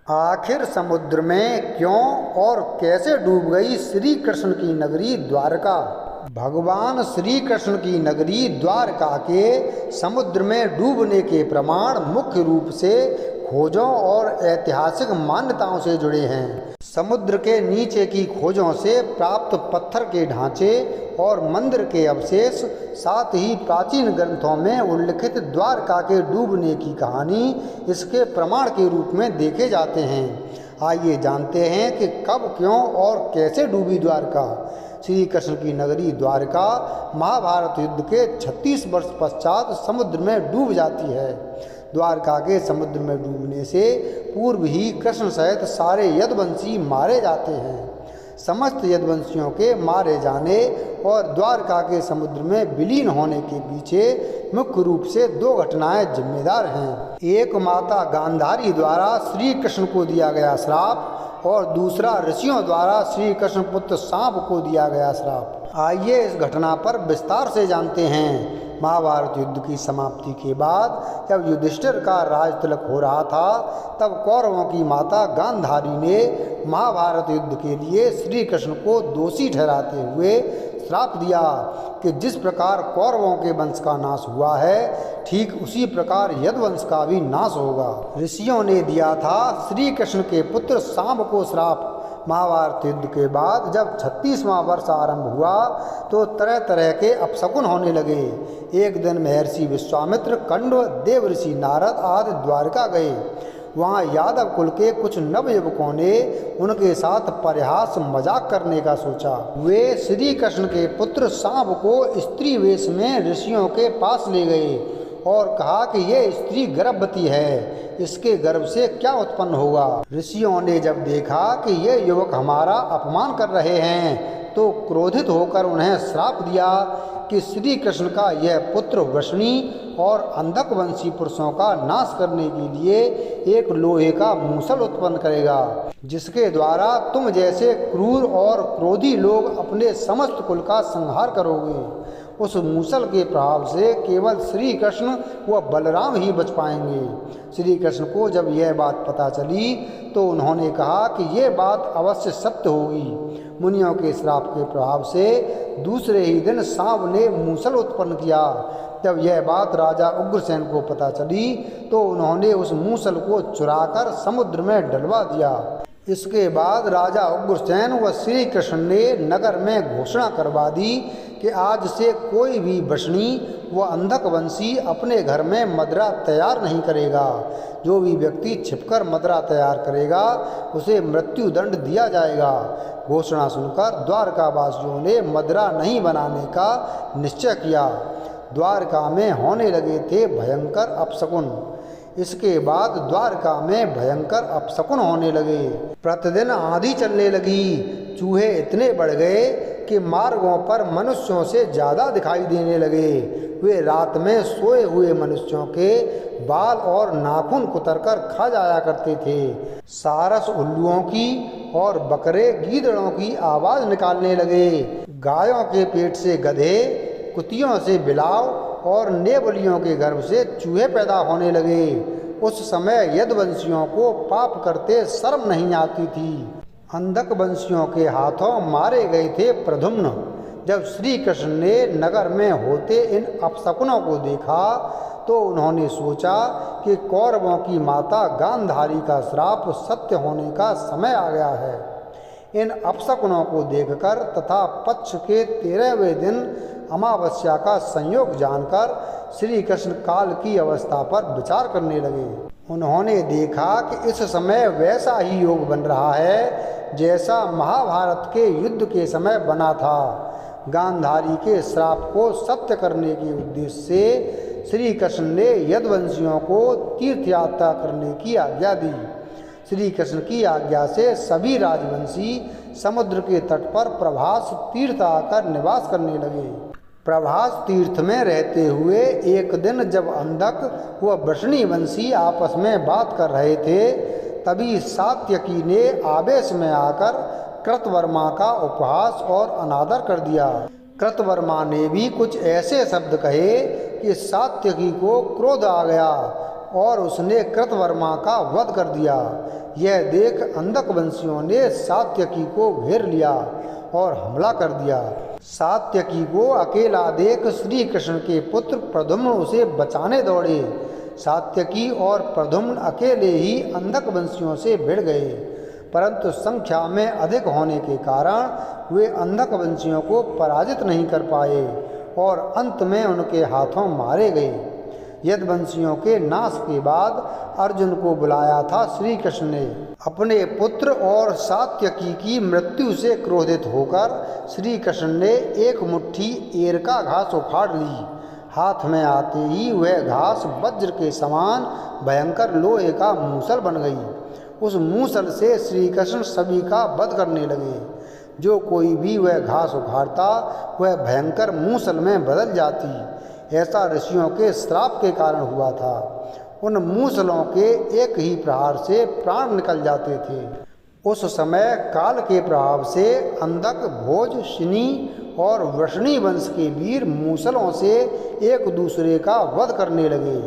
आखिर समुद्र में क्यों और कैसे डूब गई श्री कृष्ण की नगरी द्वारका। भगवान श्री कृष्ण की नगरी द्वारका के समुद्र में डूबने के प्रमाण मुख्य रूप से खोजों और ऐतिहासिक मान्यताओं से जुड़े हैं। समुद्र के नीचे की खोजों से प्राप्त पत्थर के ढांचे और मंदिर के अवशेष, साथ ही प्राचीन ग्रंथों में उल्लिखित द्वारका के डूबने की कहानी इसके प्रमाण के रूप में देखे जाते हैं। आइए जानते हैं कि कब, क्यों और कैसे डूबी द्वारका। श्री कृष्ण की नगरी द्वारका महाभारत युद्ध के 36 वर्ष पश्चात समुद्र में डूब जाती है। द्वारका के समुद्र में डूबने से पूर्व ही कृष्ण सहित सारे यदुवंशी मारे जाते हैं। समस्त यदुवंशियों के मारे जाने और द्वारका के समुद्र में विलीन होने के पीछे मुख्य रूप से दो घटनाएं जिम्मेदार हैं। एक माता गांधारी द्वारा श्री कृष्ण को दिया गया श्राप और दूसरा ऋषियों द्वारा श्री कृष्ण पुत्र सांप को दिया गया श्राप। आइए इस घटना पर विस्तार से जानते हैं। महाभारत युद्ध की समाप्ति के बाद जब युधिष्ठिर का राज तिलक हो रहा था, तब कौरवों की माता गांधारी ने महाभारत युद्ध के लिए श्री कृष्ण को दोषी ठहराते हुए श्राप दिया कि जिस प्रकार कौरवों के वंश का नाश हुआ है, ठीक उसी प्रकार यदुवंश का भी नाश होगा। ऋषियों ने दिया था श्री कृष्ण के पुत्र सांब को श्राप। महाभारत युद्ध के बाद जब 36वां वर्ष आरंभ हुआ तो तरह तरह के अपशकुन होने लगे। एक दिन महर्षि विश्वामित्र, कंडव, देव ऋषि नारद आदि द्वारका गए। वहाँ यादव कुल के कुछ नवयुवकों ने उनके साथ परिहास मजाक करने का सोचा। वे श्री कृष्ण के पुत्र सांब को स्त्री वेश में ऋषियों के पास ले गए और कहा कि ये स्त्री गर्भवती है, इसके गर्भ से क्या उत्पन्न होगा। ऋषियों ने जब देखा कि ये युवक हमारा अपमान कर रहे हैं तो क्रोधित होकर उन्हें श्राप दिया कि श्री कृष्ण का यह पुत्र वृषणी और अंधक वंशी पुरुषों का नाश करने के लिए एक लोहे का मूसल उत्पन्न करेगा, जिसके द्वारा तुम जैसे क्रूर और क्रोधी लोग अपने समस्त कुल का संहार करोगे। उस मूसल के प्रभाव से केवल श्री कृष्ण व बलराम ही बच पाएंगे। श्री कृष्ण को जब यह बात पता चली तो उन्होंने कहा कि यह बात अवश्य सत्य होगी। मुनियों के श्राप के प्रभाव से दूसरे ही दिन सांब ने मूसल उत्पन्न किया। जब यह बात राजा उग्रसेन को पता चली तो उन्होंने उस मूसल को चुराकर समुद्र में डलवा दिया। इसके बाद राजा उग्रसेन व श्री कृष्ण ने नगर में घोषणा करवा दी कि आज से कोई भी वृषणी व अंधक वंशी अपने घर में मदिरा तैयार नहीं करेगा। जो भी व्यक्ति छिपकर मदिरा तैयार करेगा उसे मृत्यु दंड दिया जाएगा। घोषणा सुनकर द्वारकावासियों ने मदिरा नहीं बनाने का निश्चय किया। द्वारका में होने लगे थे भयंकर अपशकुन। इसके बाद द्वारका में भयंकर अपशकुन होने लगे। प्रतिदिन आंधी चलने लगी। चूहे इतने बढ़ गए कि मार्गों पर मनुष्यों से ज़्यादा दिखाई देने लगे। वे रात में सोए हुए मनुष्यों के बाल और नाखून कुतरकर खा जाया करते थे। सारस उल्लुओं की और बकरे गीदड़ों की आवाज़ निकालने लगे। गायों के पेट से गधे, कुतियों से बिलाव और नेवलियों के गर्भ से चूहे पैदा होने लगे। उस समय यदुवंशियों को पाप करते शर्म नहीं आती थी। अंधक वंशियों के हाथों मारे गए थे प्रद्युम्न। जब श्री कृष्ण ने नगर में होते इन अपशकुनों को देखा तो उन्होंने सोचा कि कौरवों की माता गांधारी का श्राप सत्य होने का समय आ गया है। इन अपशकुनों को देखकर तथा पक्ष के 13वें दिन अमावस्या का संयोग जानकर श्री कृष्ण काल की अवस्था पर विचार करने लगे। उन्होंने देखा कि इस समय वैसा ही योग बन रहा है जैसा महाभारत के युद्ध के समय बना था। गांधारी के श्राप को सत्य करने के उद्देश्य से श्री कृष्ण ने यदुवंशियों को तीर्थ यात्रा करने की आज्ञा दी। श्री कृष्ण की आज्ञा से सभी राजवंशी समुद्र के तट पर प्रभास तीर्थ आकर निवास करने लगे। प्रभास तीर्थ में रहते हुए एक दिन जब अंधक व वृषणी वंशी आपस में बात कर रहे थे, तभी सात्यकी ने आवेश में आकर कृतवर्मा का उपहास और अनादर कर दिया। कृतवर्मा ने भी कुछ ऐसे शब्द कहे कि सात्यकी को क्रोध आ गया। और उसने कृतवर्मा का वध कर दिया। यह देख अंधक वंशियों ने सात्यकी को घेर लिया और हमला कर दिया। सात्यकी को अकेला देख श्री कृष्ण के पुत्र प्रद्युम्न उसे बचाने दौड़े। सात्यकी और प्रद्युम्न अकेले ही अंधक वंशियों से भिड़ गए, परंतु संख्या में अधिक होने के कारण वे अंधक वंशियों को पराजित नहीं कर पाए और अंत में उनके हाथों मारे गए। यदुवंशियों के नाश के बाद अर्जुन को बुलाया था श्री कृष्ण ने। अपने पुत्र और सात्यकी की मृत्यु से क्रोधित होकर श्री कृष्ण ने एक मुट्ठी एरका घास उखाड़ ली। हाथ में आते ही वह घास वज्र के समान भयंकर लोहे का मूसल बन गई। उस मूसल से श्री कृष्ण सभी का वध करने लगे। जो कोई भी वह घास उखाड़ता वह भयंकर मूसल में बदल जाती। ऐसा ऋषियों के श्राप के कारण हुआ था। उन मूसलों के एक ही प्रहार से प्राण निकल जाते थे। उस समय काल के प्रभाव से अंधक, भोज, शिनी और वृषणी वंश के वीर मूसलों से एक दूसरे का वध करने लगे।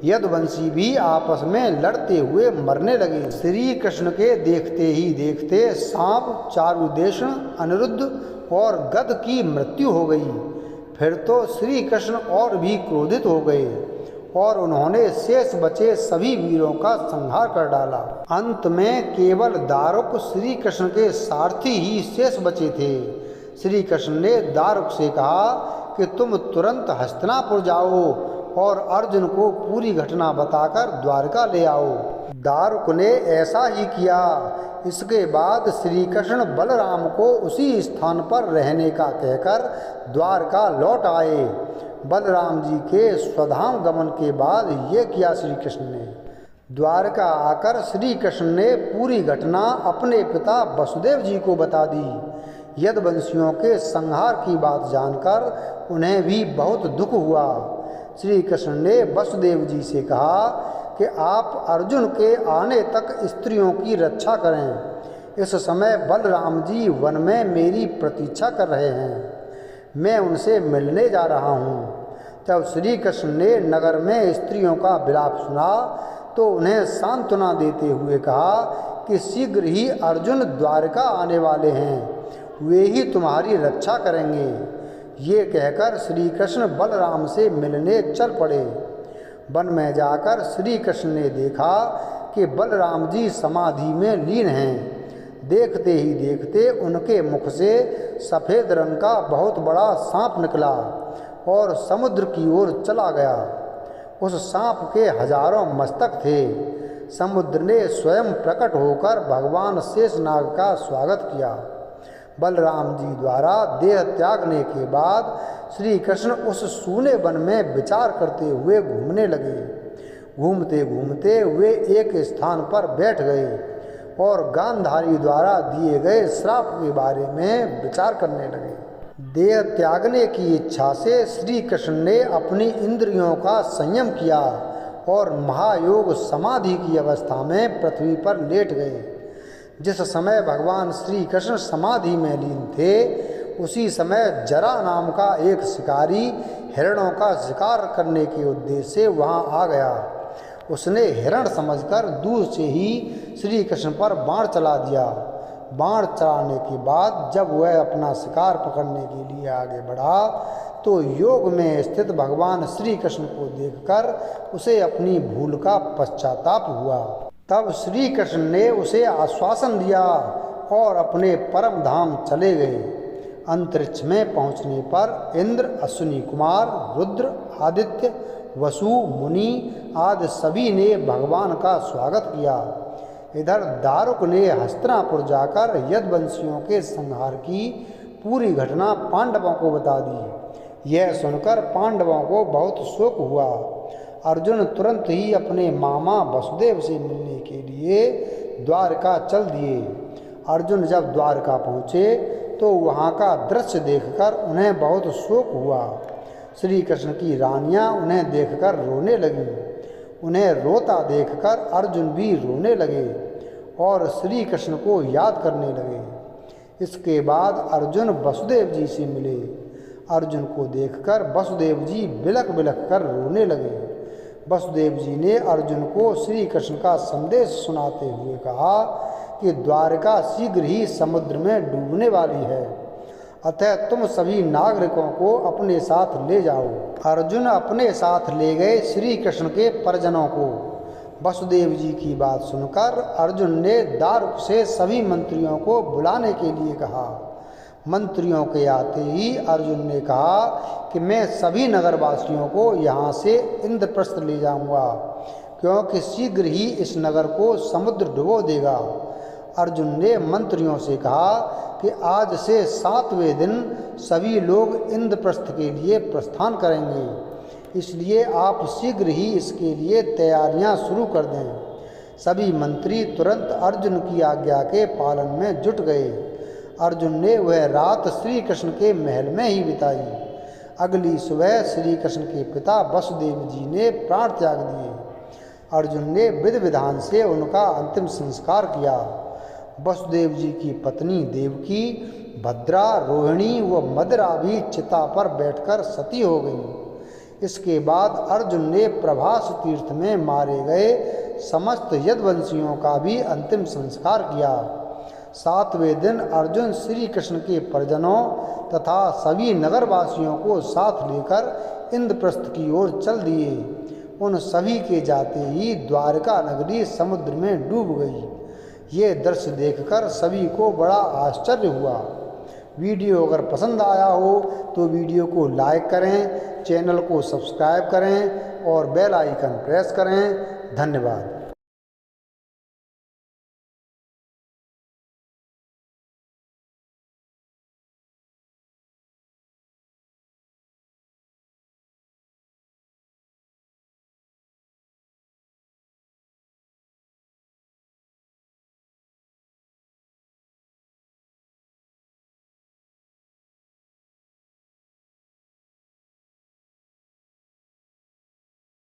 यदुवंशी भी आपस में लड़ते हुए मरने लगे। श्री कृष्ण के देखते ही देखते सांप, चारुदेशन, अनिरुद्ध और गद की मृत्यु हो गई। फिर तो श्री कृष्ण और भी क्रोधित हो गए और उन्होंने शेष बचे सभी वीरों का संहार कर डाला। अंत में केवल दारुक श्री कृष्ण के सारथी ही शेष बचे थे। श्री कृष्ण ने दारुक से कहा कि तुम तुरंत हस्तिनापुर जाओ और अर्जुन को पूरी घटना बताकर द्वारका ले आओ। दारुक ने ऐसा ही किया। इसके बाद श्री कृष्ण बलराम को उसी स्थान पर रहने का कहकर द्वारका लौट आए। बलराम जी के स्वधाम गमन के बाद ये किया श्री कृष्ण ने। द्वारका आकर श्री कृष्ण ने पूरी घटना अपने पिता वसुदेव जी को बता दी। यदुवंशियों के संहार की बात जानकर उन्हें भी बहुत दुख हुआ। श्री कृष्ण ने वसुदेव जी से कहा कि आप अर्जुन के आने तक स्त्रियों की रक्षा करें। इस समय बलराम जी वन में मेरी प्रतीक्षा कर रहे हैं। मैं उनसे मिलने जा रहा हूँ। जब श्री कृष्ण ने नगर में स्त्रियों का विलाप सुना तो उन्हें सांत्वना देते हुए कहा कि शीघ्र ही अर्जुन द्वारका आने वाले हैं, वे ही तुम्हारी रक्षा करेंगे। ये कहकर श्री कृष्ण बलराम से मिलने चल पड़े। वन में जाकर श्री कृष्ण ने देखा कि बलराम जी समाधि में लीन हैं। देखते ही देखते उनके मुख से सफ़ेद रंग का बहुत बड़ा सांप निकला और समुद्र की ओर चला गया। उस सांप के हजारों मस्तक थे। समुद्र ने स्वयं प्रकट होकर भगवान शेषनाग का स्वागत किया। बलराम जी द्वारा देह त्यागने के बाद श्री कृष्ण उस सूने वन में विचार करते हुए घूमने लगे। घूमते घूमते वे एक स्थान पर बैठ गए और गांधारी द्वारा दिए गए श्राप के बारे में विचार करने लगे। देह त्यागने की इच्छा से श्री कृष्ण ने अपनी इंद्रियों का संयम किया और महायोग समाधि की अवस्था में पृथ्वी पर लेट गए। जिस समय भगवान श्री कृष्ण समाधि में लीन थे उसी समय जरा नाम का एक शिकारी हिरणों का शिकार करने के उद्देश्य से वहां आ गया। उसने हिरण समझकर दूर से ही श्री कृष्ण पर बाण चला दिया। बाण चलाने के बाद जब वह अपना शिकार पकड़ने के लिए आगे बढ़ा तो योग में स्थित भगवान श्री कृष्ण को देखकर उसे अपनी भूल का पश्चाताप हुआ। तब श्री कृष्ण ने उसे आश्वासन दिया और अपने परम धाम चले गए। अंतरिक्ष में पहुंचने पर इंद्र, अश्विनी कुमार, रुद्र, आदित्य, वसु, मुनि आदि सभी ने भगवान का स्वागत किया। इधर दारुक ने हस्तिनापुर जाकर यदुवंशियों के संहार की पूरी घटना पांडवों को बता दी। यह सुनकर पांडवों को बहुत शोक हुआ। अर्जुन तुरंत ही अपने मामा वसुदेव से मिलने के लिए द्वारका चल दिए। अर्जुन जब द्वारका पहुँचे तो वहाँ का दृश्य देखकर उन्हें बहुत शोक हुआ। श्री कृष्ण की रानियाँ उन्हें देखकर रोने लगीं। उन्हें रोता देखकर अर्जुन भी रोने लगे और श्री कृष्ण को याद करने लगे। इसके बाद अर्जुन वसुदेव जी से मिले। अर्जुन को देखकर वसुदेव जी बिलख बिलख कर रोने लगे। वसुदेव जी ने अर्जुन को श्री कृष्ण का संदेश सुनाते हुए कहा कि द्वारका शीघ्र ही समुद्र में डूबने वाली है, अतः तुम सभी नागरिकों को अपने साथ ले जाओ। अर्जुन अपने साथ ले गए श्री कृष्ण के परिजनों को। वसुदेव जी की बात सुनकर अर्जुन ने दारुक से सभी मंत्रियों को बुलाने के लिए कहा। मंत्रियों के आते ही अर्जुन ने कहा कि मैं सभी नगरवासियों को यहाँ से इंद्रप्रस्थ ले जाऊंगा, क्योंकि शीघ्र ही इस नगर को समुद्र डुबो देगा। अर्जुन ने मंत्रियों से कहा कि आज से 7वें दिन सभी लोग इंद्रप्रस्थ के लिए प्रस्थान करेंगे, इसलिए आप शीघ्र ही इसके लिए तैयारियां शुरू कर दें। सभी मंत्री तुरंत अर्जुन की आज्ञा के पालन में जुट गए। अर्जुन ने वह रात श्री कृष्ण के महल में ही बिताई। अगली सुबह श्री कृष्ण के पिता वसुदेव जी ने प्राण त्याग दिए। अर्जुन ने विधि विधान से उनका अंतिम संस्कार किया। वसुदेव जी की पत्नी देवकी, भद्रा, रोहिणी व मदरा भी चिता पर बैठकर सती हो गईं। इसके बाद अर्जुन ने प्रभास तीर्थ में मारे गए समस्त यदुवंशियों का भी अंतिम संस्कार किया। 7वें दिन अर्जुन श्री कृष्ण के परिजनों तथा सभी नगरवासियों को साथ लेकर इंद्रप्रस्थ की ओर चल दिए। उन सभी के जाते ही द्वारका नगरी समुद्र में डूब गई। ये दृश्य देखकर सभी को बड़ा आश्चर्य हुआ। वीडियो अगर पसंद आया हो तो वीडियो को लाइक करें, चैनल को सब्सक्राइब करें और बेल आइकन प्रेस करें। धन्यवाद।